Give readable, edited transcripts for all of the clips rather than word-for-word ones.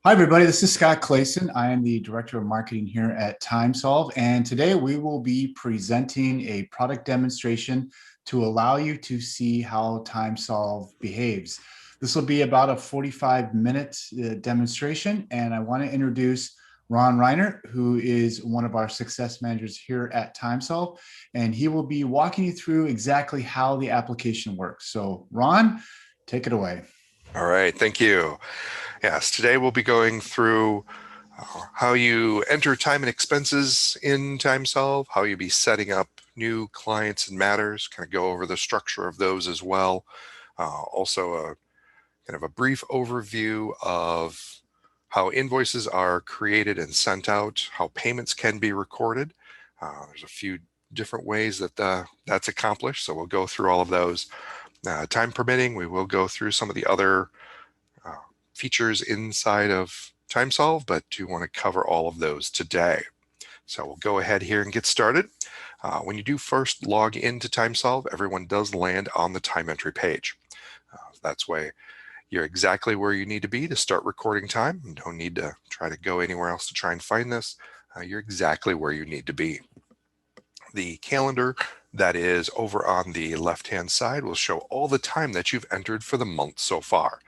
Hi, everybody. This is Scott Clayson. I am the Director of Marketing here at TimeSolv, and today we will be presenting a product demonstration to allow you to see how TimeSolv behaves. This will be about a 45-minute demonstration, and I want to introduce Ron Reiner, who is one of our success managers here at TimeSolv, and he will be walking you through exactly how the application works. So, Ron, take it away. All right, thank you. Yes, today we'll be going through how you enter time and expenses in TimeSolv, how you be setting up new clients and matters, kind of go over the structure of those as well. Also a kind of a brief overview of how invoices are created and sent out, how payments can be recorded. There's a few different ways that that's accomplished, so we'll go through all of those. Time permitting, we will go through some of the other uh, features inside of TimeSolv, but do want to cover all of those today. So we'll go ahead here and get started. When you do first log into TimeSolv, everyone does land on the time entry page. That's why you're exactly where you need to be to start recording time. You don't need to try to go anywhere else to try and find this. You're exactly where you need to be. The calendar that is over on the left-hand side will show all the time that you've entered for the month so far.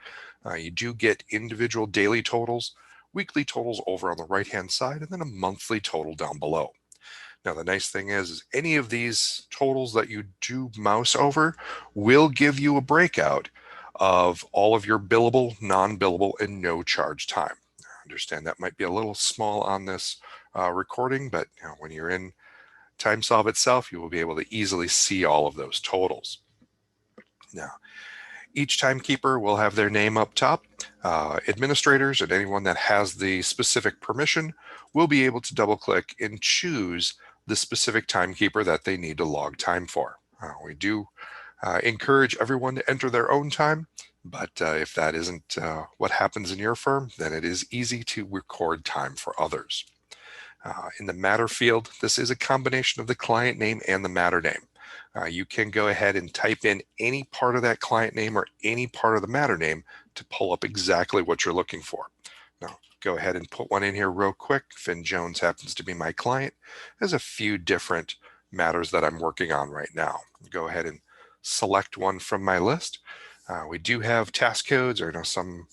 You do get individual daily totals, weekly totals over on the right-hand side, and then a monthly total down below. Now, the nice thing is any of these totals that you do mouse over will give you a breakout of all of your billable, non-billable, and no charge time. I understand that might be a little small on this recording, but when you're in TimeSolv itself, you will be able to easily see all of those totals. Now, each timekeeper will have their name up top. Administrators and anyone that has the specific permission will be able to double click and choose the specific timekeeper that they need to log time for. We do encourage everyone to enter their own time, but if that isn't what happens in your firm, then it is easy to record time for others. In the matter field, this is a combination of the client name and the matter name. You can go ahead and type in any part of that client name or any part of the matter name to pull up exactly what you're looking for. Now, go ahead and put one in here real quick. Finn Jones happens to be my client. There's a few different matters that I'm working on right now. Go ahead and select one from my list. We do have task codes, or some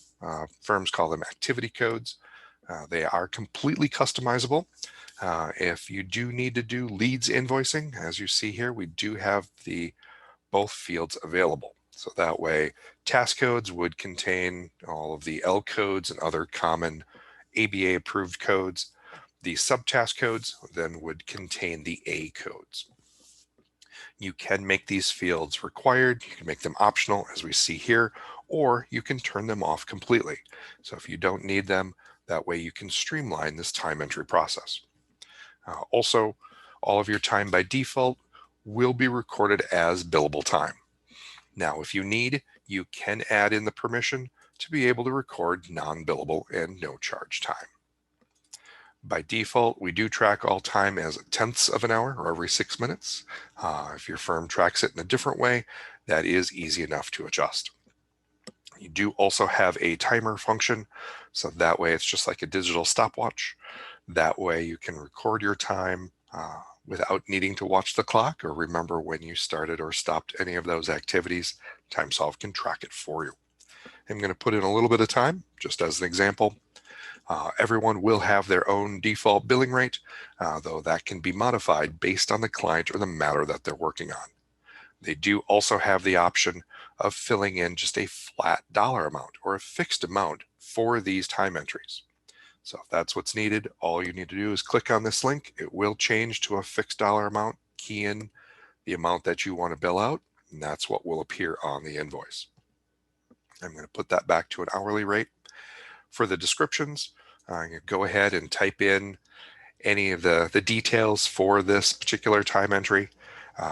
firms call them activity codes. They are completely customizable. If you do need to do leads invoicing, as you see here, we do have both fields available. So that way, task codes would contain all of the L codes and other common ABA approved codes. The subtask codes then would contain the A codes. You can make these fields required, you can make them optional as we see here, or you can turn them off completely. So if you don't need them, that way you can streamline this time entry process. Also, all of your time by default will be recorded as billable time. Now, if you need, you can add in the permission to be able to record non-billable and no charge time. By default, we do track all time as tenths of an hour or every 6 minutes. If your firm tracks it in a different way, that is easy enough to adjust. You do also have a timer function, so that way it's just like a digital stopwatch. That way you can record your time without needing to watch the clock or remember when you started or stopped any of those activities. TimeSolv can track it for you. I'm going to put in a little bit of time just as an example. Everyone will have their own default billing rate, though that can be modified based on the client or the matter that they're working on. They do also have the option of filling in just a flat dollar amount or a fixed amount for these time entries. So if that's what's needed, all you need to do is click on this link. It will change to a fixed dollar amount, key in the amount that you want to bill out, and that's what will appear on the invoice. I'm going to put that back to an hourly rate. For the descriptions, go ahead and type in any of the details for this particular time entry.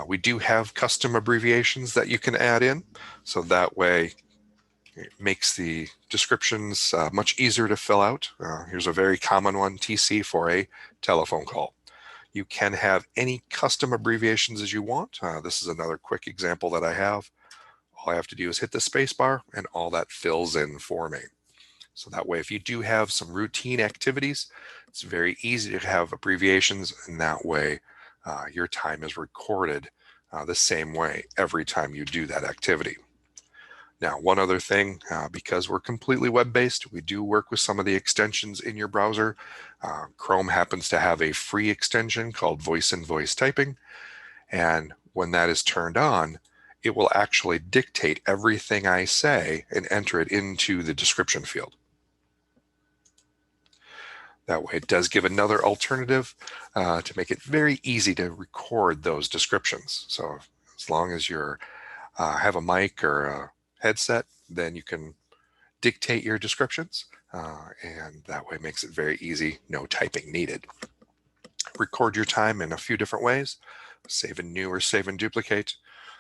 We do have custom abbreviations that you can add in, so that way it makes the descriptions much easier to fill out. Here's a very common one, TC for a telephone call. You can have any custom abbreviations as you want. This is another quick example that I have. All I have to do is hit the space bar and all that fills in for me. So that way, if you do have some routine activities, it's very easy to have abbreviations, and that way your time is recorded the same way every time you do that activity. Now, one other thing, because we're completely web-based, we do work with some of the extensions in your browser. Chrome happens to have a free extension called Voice Invoice Typing, and when that is turned on, it will actually dictate everything I say and enter it into the description field. That way it does give another alternative to make it very easy to record those descriptions. So as long as you have a mic or a headset, then you can dictate your descriptions, and that way makes it very easy, no typing needed. Record your time in a few different ways. Save and new or save and duplicate.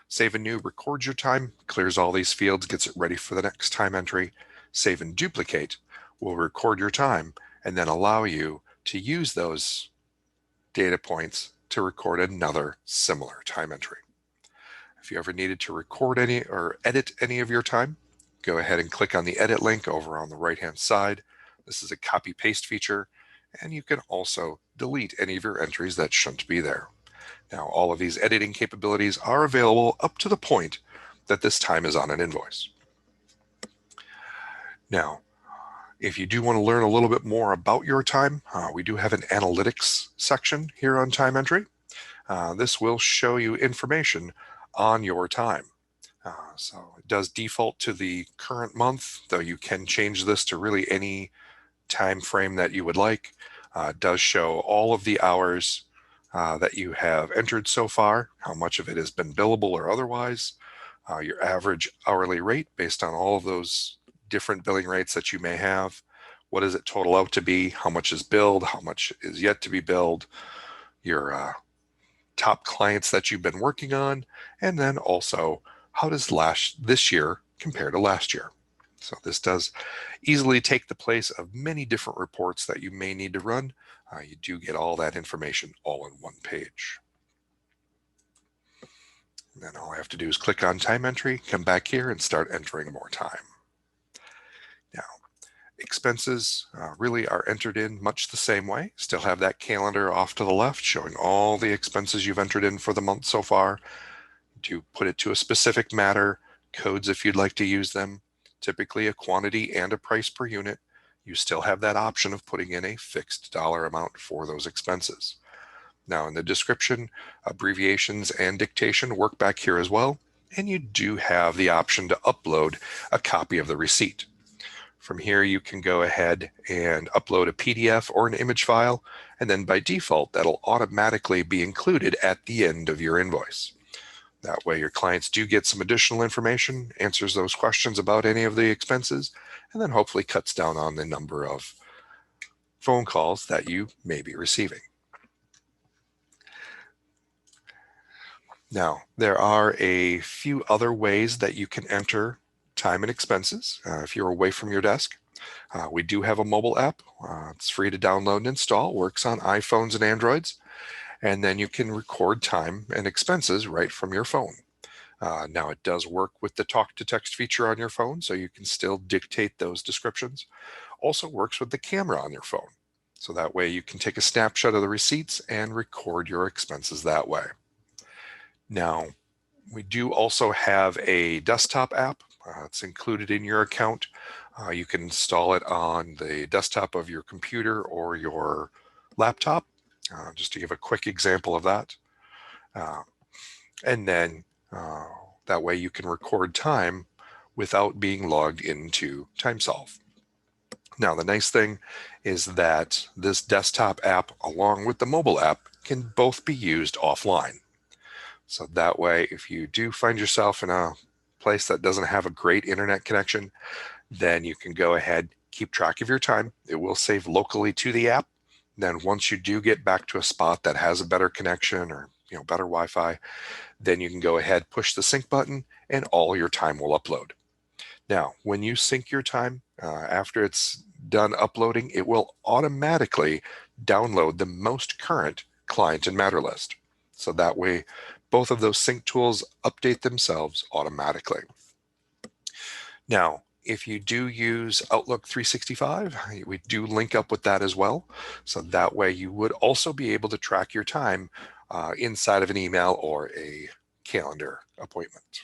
Save and new records your time, clears all these fields, gets it ready for the next time entry. Save and duplicate will record your time and then allow you to use those data points to record another similar time entry. If you ever needed to record any or edit any of your time, go ahead and click on the edit link over on the right-hand side. This is a copy-paste feature, and you can also delete any of your entries that shouldn't be there. Now, all of these editing capabilities are available up to the point that this time is on an invoice. Now, if you do want to learn a little bit more about your time, we do have an analytics section here on time entry. This will show you information on your time. So it does default to the current month, though you can change this to really any time frame that you would like. It does show all of the hours that you have entered so far, how much of it has been billable or otherwise, your average hourly rate based on all of those different billing rates that you may have. What does it total out to be? How much is billed? How much is yet to be billed? Your top clients that you've been working on, and then also how does this year compare to last year? So this does easily take the place of many different reports that you may need to run. You do get all that information all in one page. And then all I have to do is click on time entry, come back here and start entering more time. Now, expenses really are entered in much the same way. Still have that calendar off to the left showing all the expenses you've entered in for the month so far. To put it to a specific matter, codes if you'd like to use them, typically a quantity and a price per unit. You still have that option of putting in a fixed dollar amount for those expenses. Now in the description, abbreviations and dictation work back here as well, and you do have the option to upload a copy of the receipt. From here you can go ahead and upload a PDF or an image file, and then by default that'll automatically be included at the end of your invoice. That way your clients do get some additional information, answers those questions about any of the expenses, and then hopefully cuts down on the number of phone calls that you may be receiving. Now, there are a few other ways that you can enter time and expenses if you're away from your desk. We do have a mobile app. It's free to download and install, works on iPhones and Androids. And then you can record time and expenses right from your phone. Now it does work with the talk to text feature on your phone, so you can still dictate those descriptions. Also works with the camera on your phone. So that way you can take a snapshot of the receipts and record your expenses that way. Now, we do also have a desktop app. It's included in your account. You can install it on the desktop of your computer or your laptop. Just to give a quick example of that. And then that way you can record time without being logged into TimeSolv. Now, the nice thing is that this desktop app along with the mobile app can both be used offline. So that way, if you do find yourself in a place that doesn't have a great internet connection, then you can go ahead, keep track of your time. It will save locally to the app. Then once you do get back to a spot that has a better connection or better Wi-Fi, then you can go ahead, push the sync button, and all your time will upload. Now, when you sync your time, after it's done uploading, it will automatically download the most current client and matter list. So that way, both of those sync tools update themselves automatically. Now, If you do use Outlook 365, we do link up with that as well. So that way you would also be able to track your time inside of an email or a calendar appointment.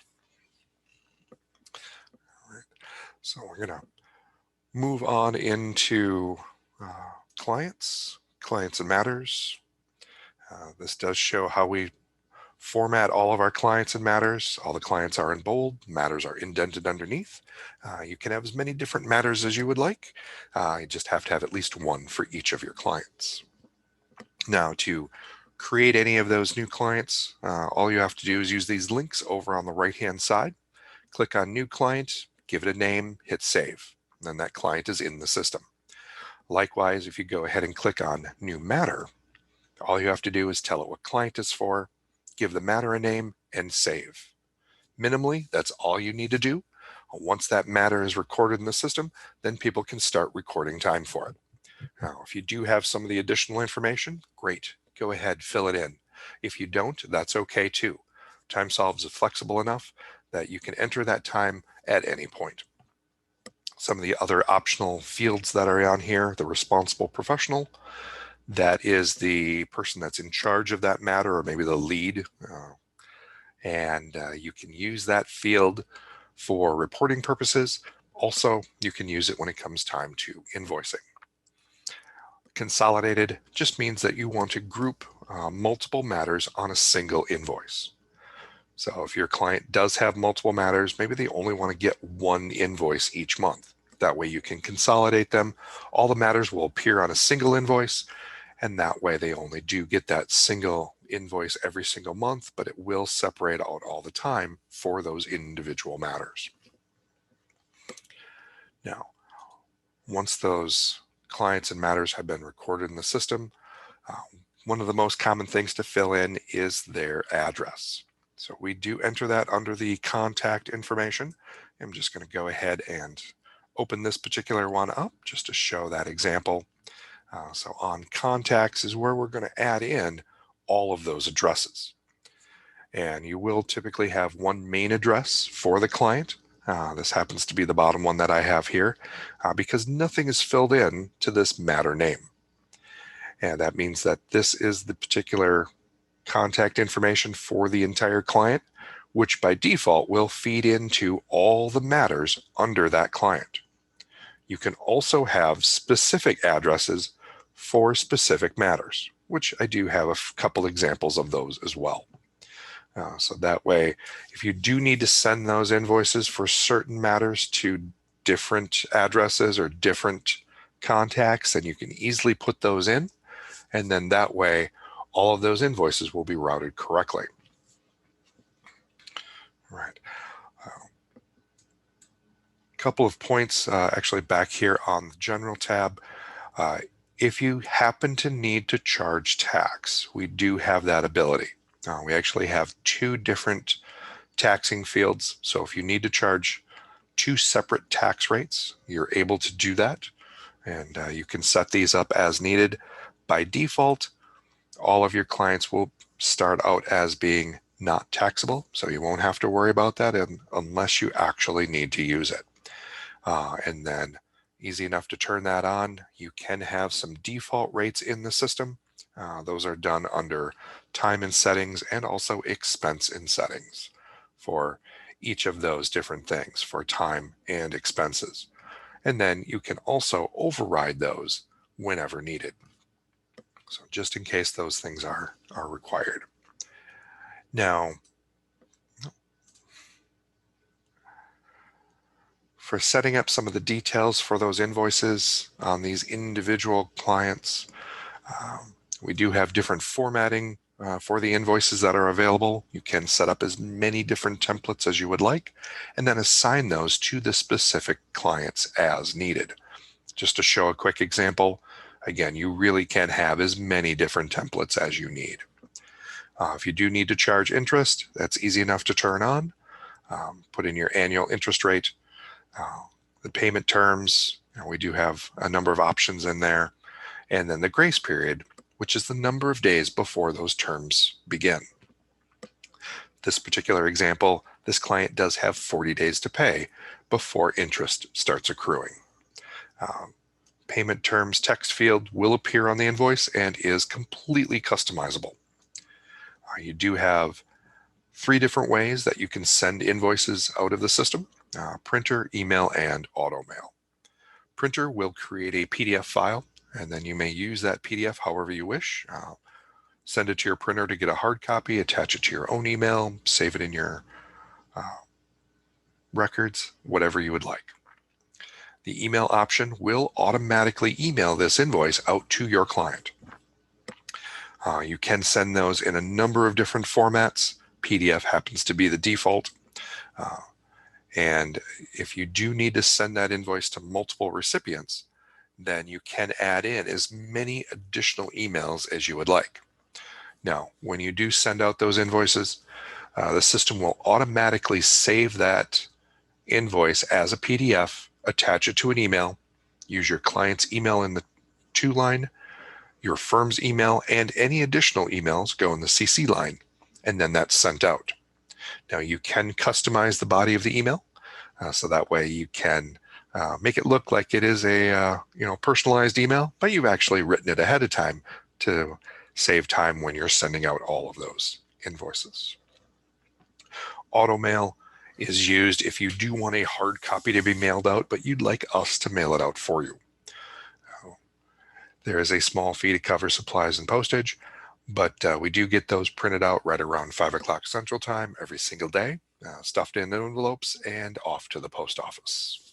All right. So we're going to move on into clients and matters. This does show how we format all of our clients and matters. All the clients are in bold, matters are indented underneath. You can have as many different matters as you would like. You just have to have at least one for each of your clients. Now, to create any of those new clients, all you have to do is use these links over on the right-hand side. Click on New Client, give it a name, hit Save. Then that client is in the system. Likewise, if you go ahead and click on New Matter, all you have to do is tell it what client it's for, give the matter a name, and save. Minimally, that's all you need to do. Once that matter is recorded in the system, then people can start recording time for it. Now, if you do have some of the additional information, great, go ahead, fill it in. If you don't, that's okay too. TimeSolv is flexible enough that you can enter that time at any point. Some of the other optional fields that are on here, the responsible professional, that is the person that's in charge of that matter, or maybe the lead. You can use that field for reporting purposes. Also, you can use it when it comes time to invoicing. Consolidated just means that you want to group multiple matters on a single invoice. So if your client does have multiple matters, maybe they only want to get one invoice each month. That way you can consolidate them. All the matters will appear on a single invoice, and that way they only do get that single invoice every single month, but it will separate out all the time for those individual matters. Now, once those clients and matters have been recorded in the system, one of the most common things to fill in is their address. So we do enter that under the contact information. I'm just going to go ahead and open this particular one up just to show that example. So on contacts is where we're going to add in all of those addresses. And you will typically have one main address for the client. This happens to be the bottom one that I have here because nothing is filled in to this matter name. And that means that this is the particular contact information for the entire client, which by default will feed into all the matters under that client. You can also have specific addresses for specific matters, which I do have a couple examples of those as well. So that way, if you do need to send those invoices for certain matters to different addresses or different contacts, then you can easily put those in. And then that way, all of those invoices will be routed correctly. Right. Couple of points actually back here on the General tab. If you happen to need to charge tax, we do have that ability. We actually have two different taxing fields. So if you need to charge two separate tax rates, you're able to do that. And you can set these up as needed. By default, all of your clients will start out as being not taxable. So you won't have to worry about that unless you actually need to use it. And then easy enough to turn that on. You can have some default rates in the system. Those are done under time and settings and also expense and settings for each of those different things for time and expenses. And then you can also override those whenever needed. So just in case those things are required. Now, for setting up some of the details for those invoices on these individual clients, we do have different formatting for the invoices that are available. You can set up as many different templates as you would like, and then assign those to the specific clients as needed. Just to show a quick example, again, you really can have as many different templates as you need. If you do need to charge interest, that's easy enough to turn on. Put in your annual interest rate, the payment terms. We do have a number of options in there. And then the grace period, which is the number of days before those terms begin. This particular example, this client does have 40 days to pay, before interest starts accruing. Payment terms text field will appear on the invoice and is completely customizable. You do have 3 different ways that you can send invoices out of the system: printer, email, and auto mail. Printer will create a PDF file, and then you may use that PDF however you wish. Send it to your printer to get a hard copy, attach it to your own email, save it in your records, whatever you would like. The email option will automatically email this invoice out to your client. You can send those in a number of different formats. PDF happens to be the default. And if you do need to send that invoice to multiple recipients, then you can add in as many additional emails as you would like. Now, when you do send out those invoices, the system will automatically save that invoice as a PDF, attach it to an email, use your client's email in the to line, your firm's email, and any additional emails go in the CC line, and then that's sent out. Now you can customize the body of the email, so that way you can make it look like it is a personalized email, but you've actually written it ahead of time to save time when you're sending out all of those invoices. Auto mail is used if you do want a hard copy to be mailed out, but you'd like us to mail it out for you. There is a small fee to cover supplies and postage, but we do get those printed out right around 5 o'clock Central Time every single day, stuffed in envelopes and off to the post office.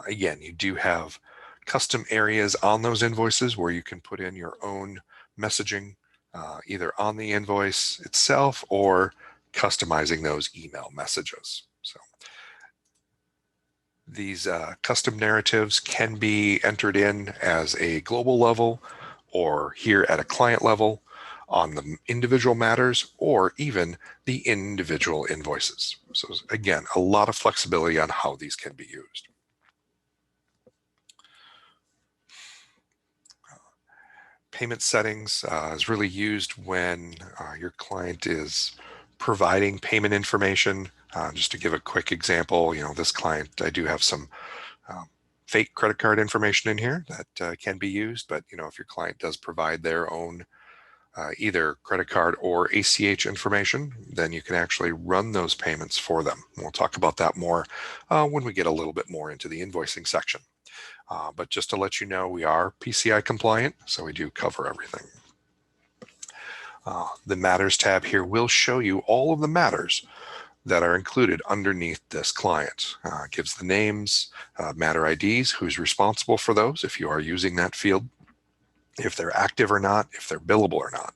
Again, you do have custom areas on those invoices where you can put in your own messaging, either on the invoice itself or customizing those email messages. So these custom narratives can be entered in as a global level or here at a client level on the individual matters or even the individual invoices. So again, a lot of flexibility on how these can be used. Payment settings is really used when your client is providing payment information. Just to give a quick example, this client, I do have some fake credit card information in here that can be used, but if your client does provide their own either credit card or ACH information, then you can actually run those payments for them. We'll talk about that more when we get a little bit more into the invoicing section. But just to let you know, we are PCI compliant, so we do cover everything. The Matters tab here will show you all of the matters that are included underneath this client. It gives the names, matter IDs, who's responsible for those if you are using that field, if they're active or not, if they're billable or not,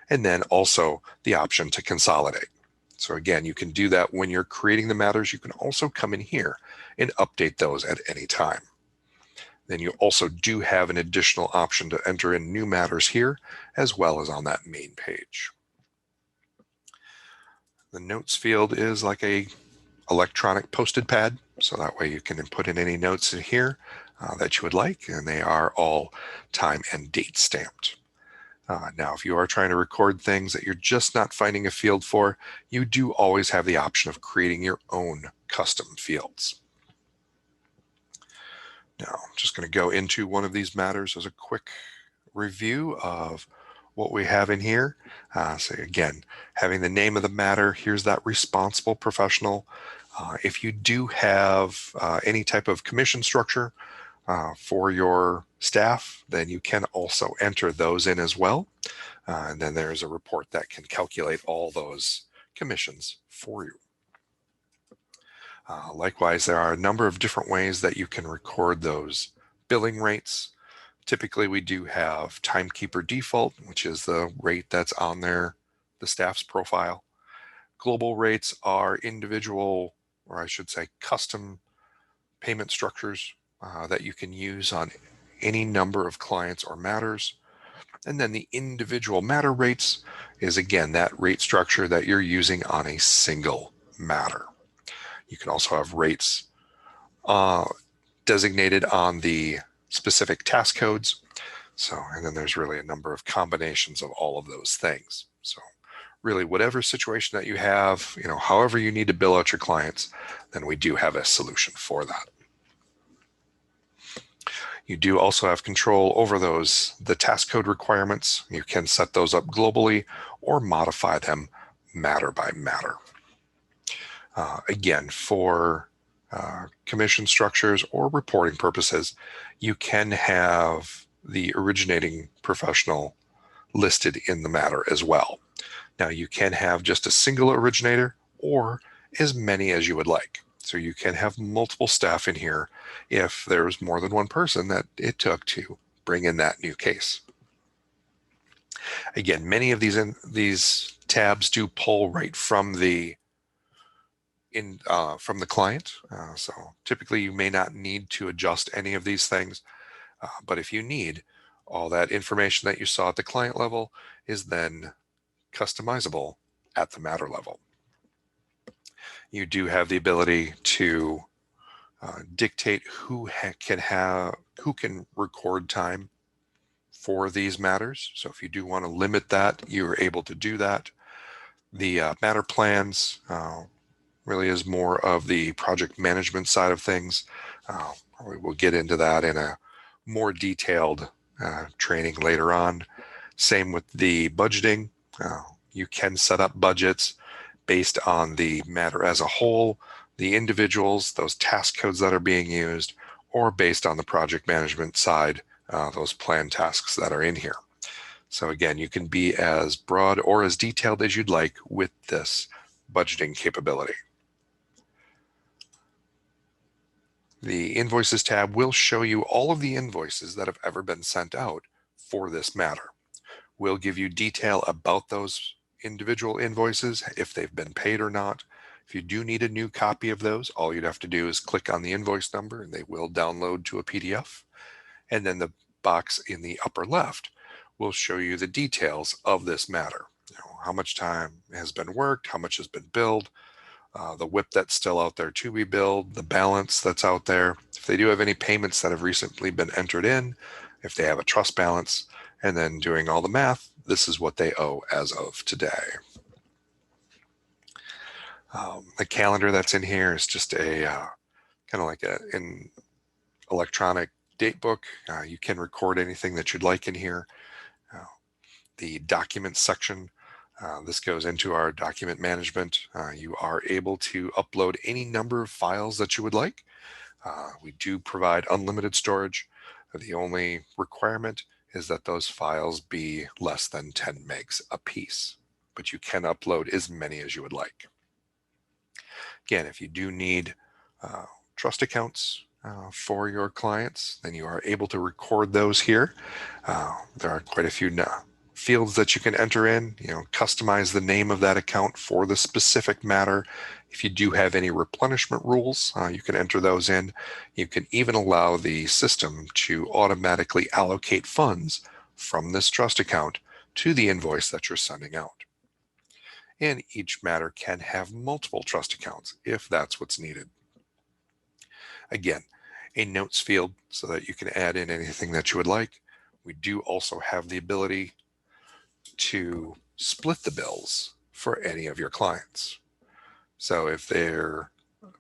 and then also the option to consolidate. So again, you can do that when you're creating the matters. You can also come in here and update those at any time. Then you also do have an additional option to enter in new matters here, as well as on that main page. The notes field is like a electronic posted pad, so that way you can input in any notes in here that you would like, and they are all time and date stamped. Now, if you are trying to record things that you're just not finding a field for, you do always have the option of creating your own custom fields. Now, I'm just going to go into one of these matters as a quick review of what we have in here. So again, having the name of the matter, here's that responsible professional. If you do have any type of commission structure for your staff, then you can also enter those in as well. And then there's a report that can calculate all those commissions for you. Likewise, there are a number of different ways that you can record those billing rates. Typically, we do have timekeeper default, which is the rate that's on there, the staff's profile. Global rates are individual, or I should say custom payment structures that you can use on any number of clients or matters. And then the individual matter rates is, again, that rate structure that you're using on a single matter. You can also have rates designated on the specific task codes. So, and then there's really a number of combinations of all of those things. So really whatever situation that you have, however you need to bill out your clients, then we do have a solution for that. You do also have control over the task code requirements. You can set those up globally or modify them matter by matter. Again, for commission structures or reporting purposes, you can have the originating professional listed in the matter as well. Now, you can have just a single originator or as many as you would like. So you can have multiple staff in here if there's more than one person that it took to bring in that new case. Again, many of these tabs do pull right from the client. So typically you may not need to adjust any of these things, but if you need, all that information that you saw at the client level is then customizable at the matter level. You do have the ability to dictate who can record time for these matters. So if you do want to limit that, you are able to do that. The matter plans really is more of the project management side of things. We will get into that in a more detailed training later on. Same with the budgeting. You can set up budgets based on the matter as a whole, the individuals, those task codes that are being used, or based on the project management side, those planned tasks that are in here. So again, you can be as broad or as detailed as you'd like with this budgeting capability. The Invoices tab will show you all of the invoices that have ever been sent out for this matter. We'll give you detail about those individual invoices, if they've been paid or not. If you do need a new copy of those, all you'd have to do is click on the invoice number and they will download to a PDF. And then the box in the upper left will show you the details of this matter. How much time has been worked, how much has been billed, the WIP that's still out there to be billed, the balance that's out there, if they do have any payments that have recently been entered in, if they have a trust balance, and then doing all the math, this is what they owe as of today. The calendar that's in here is just a kind of like an electronic date book. You can record anything that you'd like in here. The documents section, this goes into our document management. You are able to upload any number of files that you would like. We do provide unlimited storage. The only requirement is that those files be less than 10 megs a piece, but you can upload as many as you would like. Again, if you do need trust accounts for your clients, then you are able to record those here. There are quite a few fields that you can enter in, customize the name of that account for the specific matter. If you do have any replenishment rules, you can enter those in. You can even allow the system to automatically allocate funds from this trust account to the invoice that you're sending out. And each matter can have multiple trust accounts if that's what's needed. Again, a notes field so that you can add in anything that you would like. We do also have the ability to split the bills for any of your clients. So if there are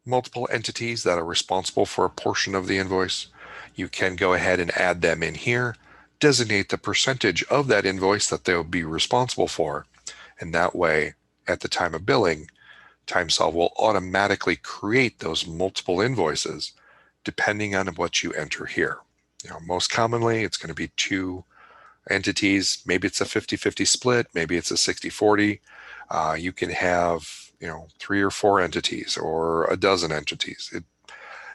multiple entities that are responsible for a portion of the invoice, you can go ahead and add them in here, designate the percentage of that invoice that they'll be responsible for, and that way, at the time of billing, TimeSolv will automatically create those multiple invoices depending on what you enter here. Most commonly, it's going to be 2 entities. Maybe it's a 50-50 split. Maybe it's a 60-40. You can have 3 or 4 entities or a dozen entities. It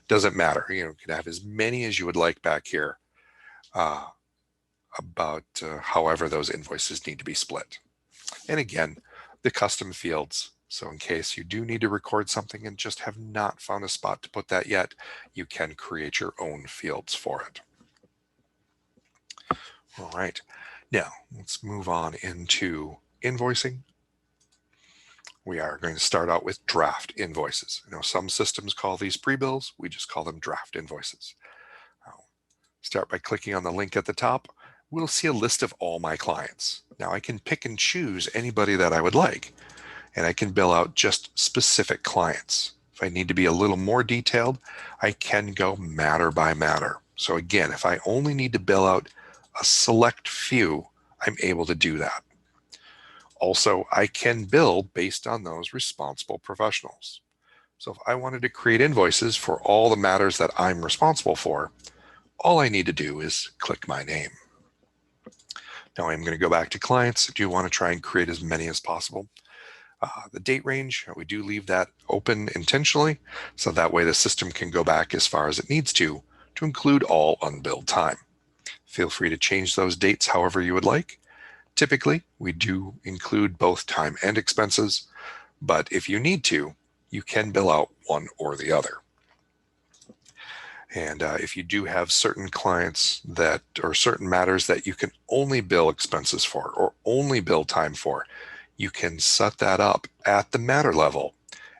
doesn't matter. You can have as many as you would like back here about however those invoices need to be split. And again, the custom fields. So in case you do need to record something and just have not found a spot to put that yet, you can create your own fields for it. All right, now let's move on into invoicing. We are going to start out with draft invoices. Some systems call these pre-bills. We just call them draft invoices. Start by clicking on the link at the top. we'll see a list of all my clients. Now I can pick and choose anybody that I would like, and I can bill out just specific clients. If I need to be a little more detailed, I can go matter by matter. So again, if I only need to bill out a select few, I'm able to do that. Also, I can bill based on those responsible professionals. So if I wanted to create invoices for all the matters that I'm responsible for, all I need to do is click my name. Now I'm going to go back to clients. I do want to try and create as many as possible. The date range, we do leave that open intentionally, so that way the system can go back as far as it needs to include all unbilled time. Feel free to change those dates however you would like. Typically, we do include both time and expenses, but if you need to, you can bill out one or the other. And if you do have certain clients that, or certain matters that you can only bill expenses for or only bill time for, you can set that up at the matter level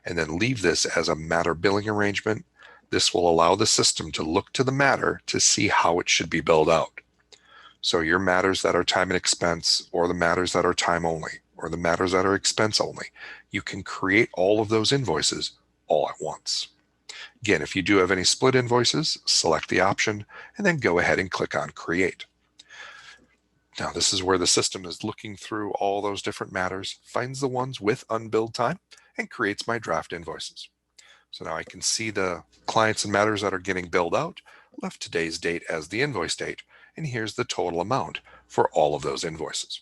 and then leave this as a matter billing arrangement. This will allow the system to look to the matter to see how it should be billed out. So your matters that are time and expense, or the matters that are time only, or the matters that are expense only, you can create all of those invoices all at once. Again, if you do have any split invoices, select the option and then go ahead and click on Create. Now, this is where the system is looking through all those different matters, finds the ones with unbilled time, and creates my draft invoices. So now I can see the clients and matters that are getting billed out, left today's date as the invoice date, and here's the total amount for all of those invoices.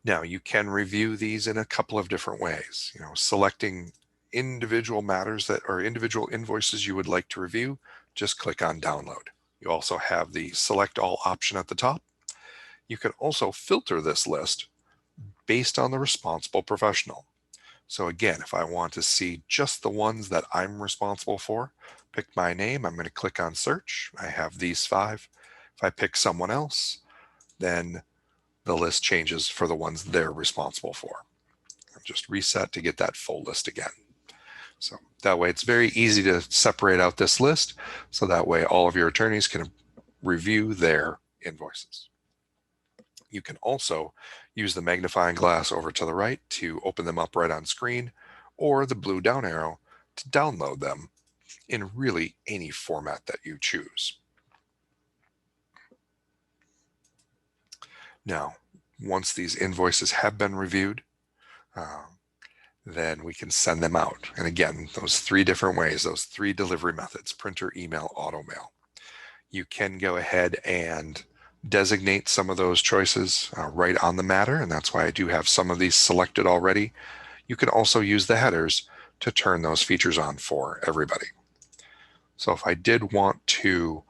Now, you can review these in a couple of different ways. Selecting individual matters that are individual invoices you would like to review, just click on Download. You also have the Select All option at the top. You can also filter this list based on the responsible professional. So again, if I want to see just the ones that I'm responsible for, pick my name, I'm going to click on Search. I have these 5. If I pick someone else, then the list changes for the ones they're responsible for. I'll just reset to get that full list again. So that way it's very easy to separate out this list, so that way all of your attorneys can review their invoices. You can also use the magnifying glass over to the right to open them up right on screen, or the blue down arrow to download them in really any format that you choose. Now, once these invoices have been reviewed, then we can send them out. And again, those 3 different ways, those 3 delivery methods: printer, email, auto mail. You can go ahead and designate some of those choices right on the matter, and that's why I do have some of these selected already. You can also use the headers to turn those features on for everybody. So if I did want to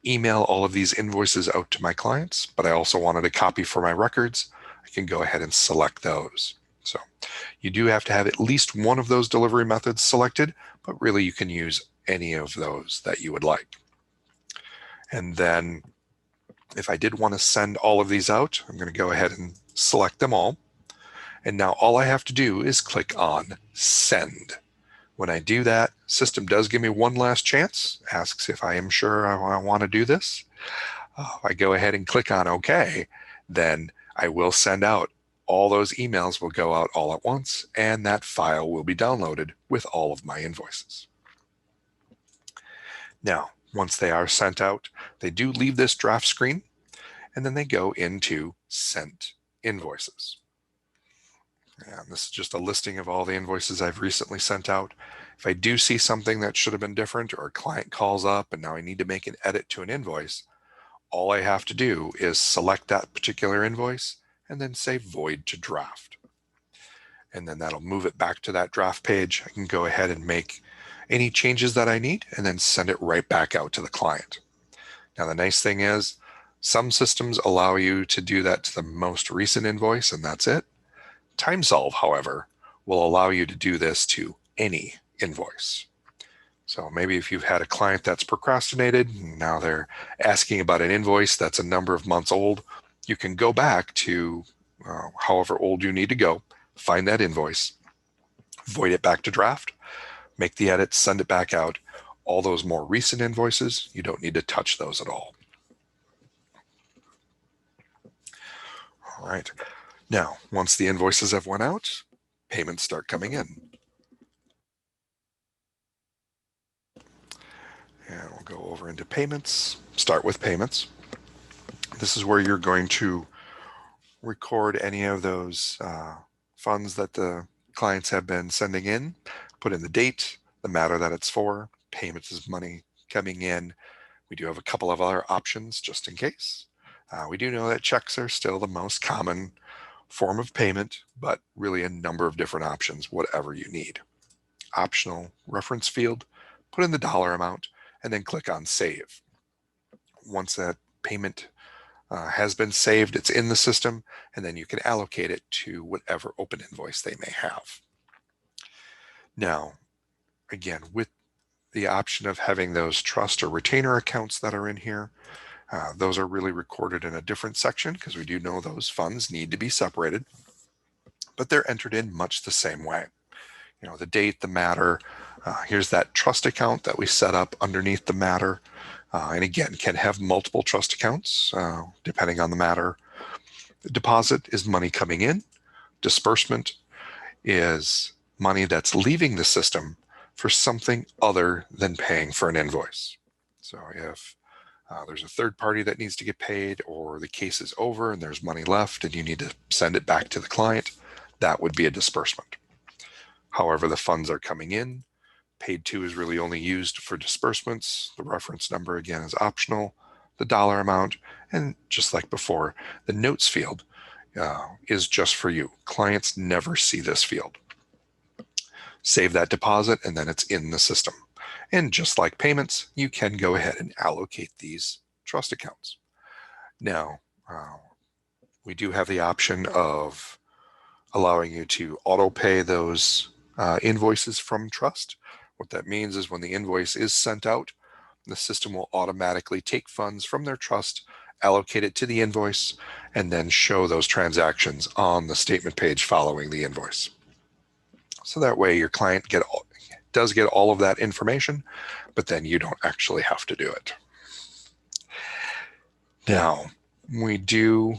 email all of these invoices out to my clients, but I also wanted a copy for my records, I can go ahead and select those. So you do have to have at least one of those delivery methods selected, but really you can use any of those that you would like. And then if I did want to send all of these out, I'm going to go ahead and select them all. And now all I have to do is click on Send. When I do that, system does give me one last chance, asks if I am sure I want to do this. If I go ahead and click on OK, then I will send out. All those emails will go out all at once, and that file will be downloaded with all of my invoices. Now, once they are sent out, they do leave this draft screen, and then they go into Sent Invoices. And this is just a listing of all the invoices I've recently sent out. If I do see something that should have been different, or a client calls up and now I need to make an edit to an invoice, all I have to do is select that particular invoice and then say Void to Draft. And then that'll move it back to that draft page. I can go ahead and make any changes that I need and then send it right back out to the client. Now, the nice thing is some systems allow you to do that to the most recent invoice, and that's it. TimeSolv, however, will allow you to do this to any invoice. So maybe if you've had a client that's procrastinated, now they're asking about an invoice that's a number of months old, you can go back to however old you need to go, find that invoice, void it back to draft, make the edits, send it back out. All those more recent invoices, you don't need to touch those at all. All right. Now, once the invoices have went out, payments start coming in. And we'll go over into payments, start with payments. This is where you're going to record any of those funds that the clients have been sending in, put in the date, the matter that it's for, payments is money coming in. We do have a couple of other options just in case. We do know that checks are still the most common form of payment, but really a number of different options, whatever you need. Optional reference field, put in the dollar amount, and then click on Save. Once that payment has been saved, it's in the system, and then you can allocate it to whatever open invoice they may have. Now, again, with the option of having those trust or retainer accounts that are in here, those are really recorded in a different section because we do know those funds need to be separated, but they're entered in much the same way. You know, the date, the matter, here's that trust account that we set up underneath the matter. And again, can have multiple trust accounts depending on the matter. The deposit is money coming in. Disbursement is money that's leaving the system for something other than paying for an invoice. So if there's a third party that needs to get paid, or the case is over and there's money left and you need to send it back to the client, that would be a disbursement. However, the funds are coming in. Paid to is really only used for disbursements. The reference number, again, is optional. The dollar amount, and just like before, the notes field is just for you. Clients never see this field. Save that deposit, and then it's in the system. And just like payments, you can go ahead and allocate these trust accounts. Now, we do have the option of allowing you to auto pay those invoices from trust. What that means is when the invoice is sent out, the system will automatically take funds from their trust, allocate it to the invoice, and then show those transactions on the statement page following the invoice. So that way your client does get all of that information, but then you don't actually have to do it. Now, we do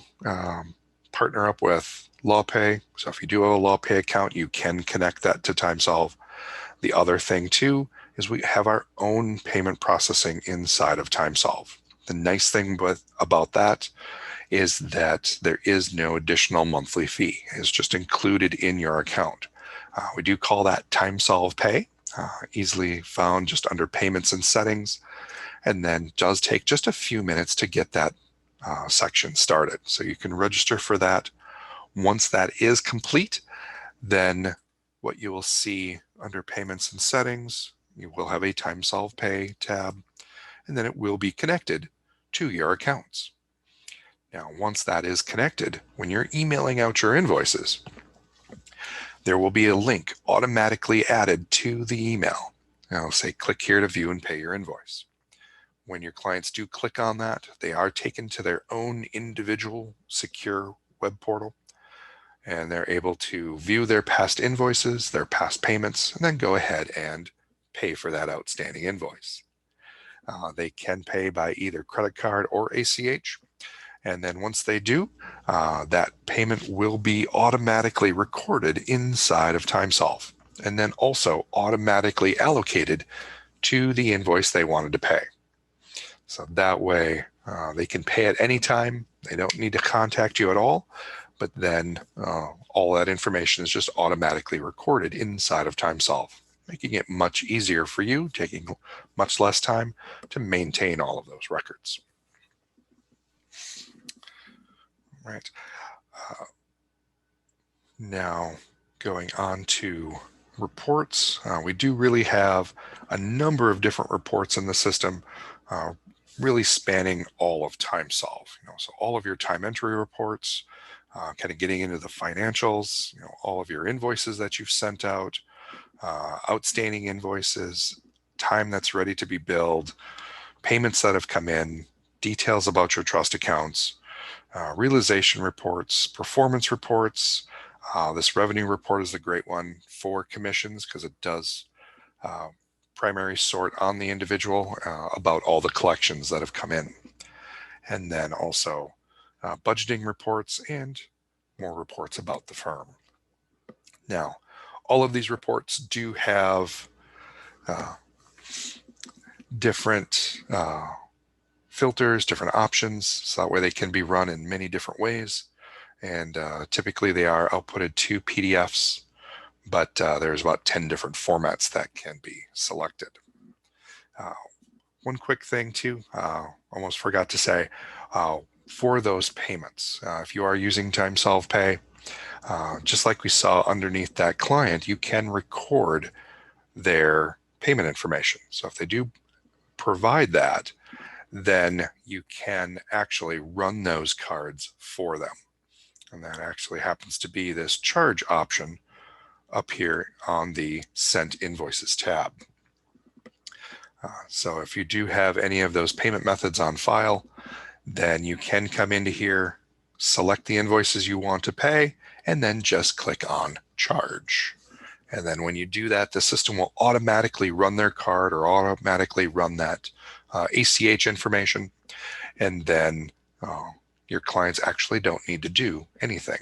partner up with LawPay. So if you do have a LawPay account, you can connect that to TimeSolv. The other thing too is we have our own payment processing inside of TimeSolv. The nice thing about that is that there is no additional monthly fee. It's just included in your account. We do call that TimeSolv Pay, easily found just under Payments and Settings, and then does take just a few minutes to get that section started. So you can register for that. Once that is complete, then what you will see under Payments and Settings, you will have a TimeSolv Pay tab, and then it will be connected to your accounts. Now, once that is connected, when you're emailing out your invoices, there will be a link automatically added to the email. Now, say, click here to view and pay your invoice. When your clients do click on that, they are taken to their own individual secure web portal, and they're able to view their past invoices, their past payments, and then go ahead and pay for that outstanding invoice. They can pay by either credit card or ACH. And then once they do, that payment will be automatically recorded inside of TimeSolv, and then also automatically allocated to the invoice they wanted to pay. So that way they can pay at any time. They don't need to contact you at all, but then all that information is just automatically recorded inside of TimeSolv, making it much easier for you, taking much less time to maintain all of those records. Right. Now, going on to reports, we do really have a number of different reports in the system, really spanning all of TimeSolv. So all of your time entry reports, kind of getting into the financials, all of your invoices that you've sent out, outstanding invoices, time that's ready to be billed, payments that have come in, details about your trust accounts, realization reports, performance reports. This revenue report is the great one for commissions because it does primary sort on the individual about all the collections that have come in. And then also budgeting reports and more reports about the firm. Now, all of these reports do have different filters, different options, so that way they can be run in many different ways. And typically they are outputted to PDFs, but there's about 10 different formats that can be selected. One quick thing too, almost forgot to say, for those payments, if you are using TimeSolv Pay, just like we saw underneath that client, you can record their payment information. So if they do provide that, then you can actually run those cards for them. And that actually happens to be this charge option up here on the Sent Invoices tab. So if you do have any of those payment methods on file, then you can come into here, select the invoices you want to pay, and then just click on charge. And then when you do that, the system will automatically run their card or automatically run that ACH information. And then your clients actually don't need to do anything.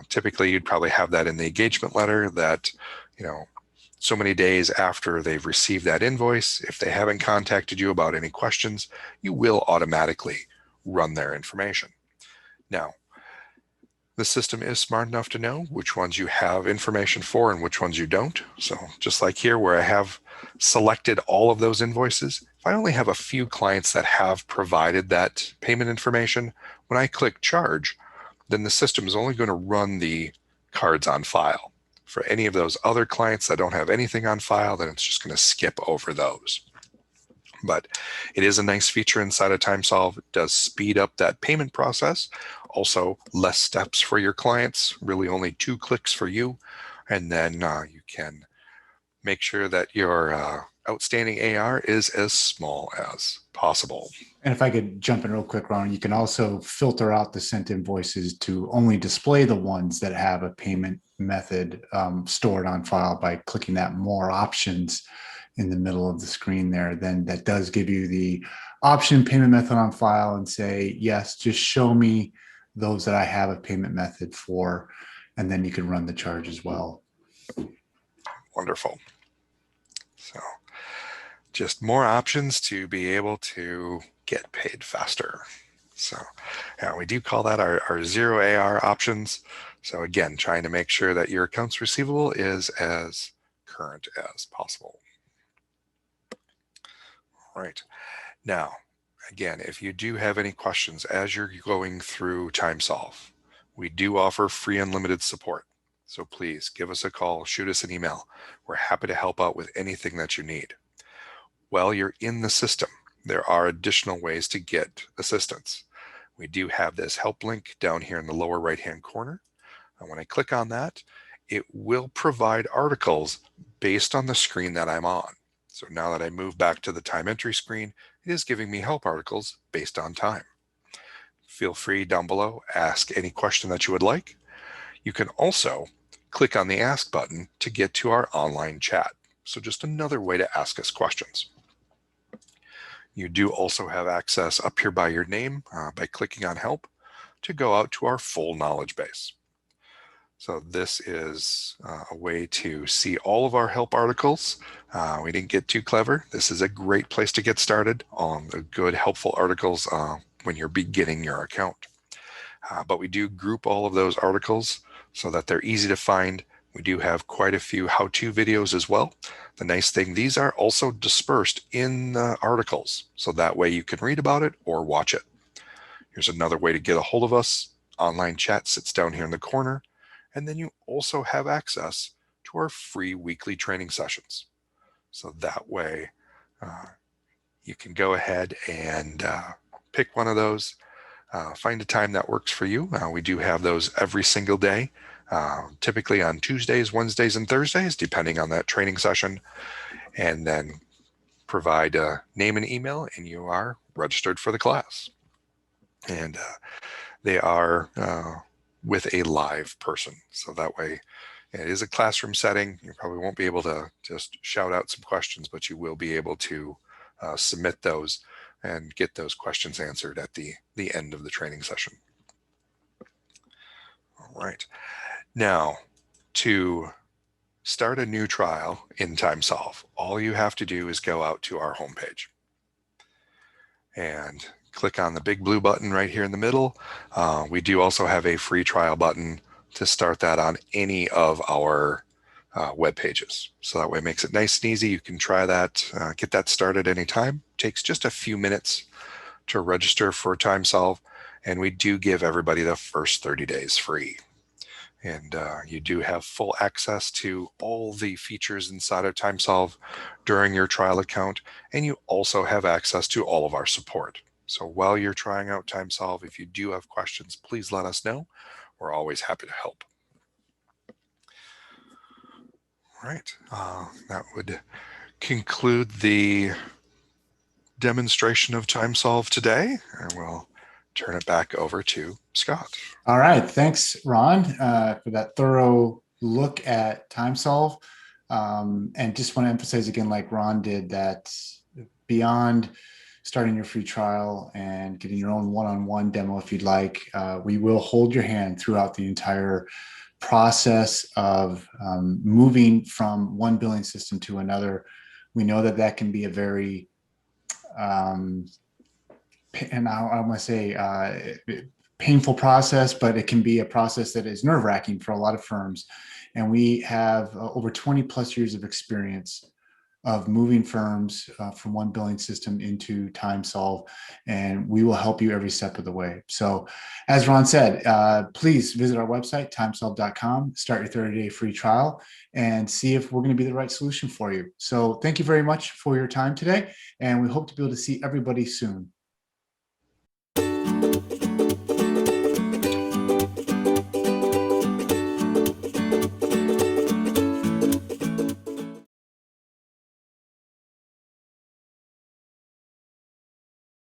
Typically you'd probably have that in the engagement letter that, so many days after they've received that invoice, if they haven't contacted you about any questions, you will automatically run their information. Now, the system is smart enough to know which ones you have information for and which ones you don't. So just like here where I have selected all of those invoices, if I only have a few clients that have provided that payment information, when I click charge, then the system is only going to run the cards on file. For any of those other clients that don't have anything on file, then it's just going to skip over those. But it is a nice feature inside of TimeSolv. It does speed up that payment process. Also, less steps for your clients, really only 2 clicks for you. And then you can make sure that your outstanding AR is as small as possible. And if I could jump in real quick, Ron, you can also filter out the sent invoices to only display the ones that have a payment method stored on file by clicking that more options in the middle of the screen there. Then that does give you the option payment method on file and say, yes, just show me those that I have a payment method for, and then you can run the charge as well. Wonderful. So just more options to be able to get paid faster. So yeah, we do call that our zero AR options. So again, trying to make sure that your accounts receivable is as current as possible. All right. Now, again, if you do have any questions as you're going through TimeSolv, we do offer free unlimited support. So please give us a call, shoot us an email. We're happy to help out with anything that you need. While you're in the system, there are additional ways to get assistance. We do have this help link down here in the lower right-hand corner. And when I click on that, it will provide articles based on the screen that I'm on. So now that I move back to the time entry screen, it is giving me help articles based on time. Feel free down below, ask any question that you would like. You can also click on the Ask button to get to our online chat. So just another way to ask us questions. You do also have access up here by your name by clicking on Help to go out to our full knowledge base. So this is a way to see all of our help articles. We didn't get too clever. This is a great place to get started on the good, helpful articles when you're beginning your account. But we do group all of those articles so that they're easy to find. We do have quite a few how-to videos as well. The nice thing, these are also dispersed in the articles, so that way you can read about it or watch it. Here's another way to get a hold of us. Online chat sits down here in the corner. And then you also have access to our free weekly training sessions. So that way you can go ahead and pick one of those, find a time that works for you. We do have those every single day, typically on Tuesdays, Wednesdays, and Thursdays, depending on that training session. And then provide a name and email, and you are registered for the class. And they are with a live person. So that way it is a classroom setting. You probably won't be able to just shout out some questions, but you will be able to submit those and get those questions answered at the end of the training session. All right. Now, to start a new trial in TimeSolv, all you have to do is go out to our homepage and click on the big blue button right here in the middle. We do also have a free trial button to start that on any of our web pages. So that way it makes it nice and easy. You can try that, get that started anytime. Takes just a few minutes to register for TimeSolv, and we do give everybody the first 30 days free. And you do have full access to all the features inside of TimeSolv during your trial account, and you also have access to all of our support. So while you're trying out TimeSolv, if you do have questions, please let us know. We're always happy to help. All right, that would conclude the demonstration of TimeSolv today. And we'll turn it back over to Scott. All right. Thanks, Ron, for that thorough look at TimeSolv. And just want to emphasize again, like Ron did, that beyond starting your free trial and getting your own one-on-one demo, if you'd like, we will hold your hand throughout the entire process of moving from one billing system to another. We know that that can be a very, and I want to say, painful process, but it can be a process that is nerve-wracking for a lot of firms. And we have over 20 plus years of experience of moving firms from one billing system into TimeSolv, and we will help you every step of the way. So as Ron said, please visit our website, timesolv.com, start your 30-day free trial, and see if we're going to be the right solution for you. So thank you very much for your time today, and we hope to be able to see everybody soon.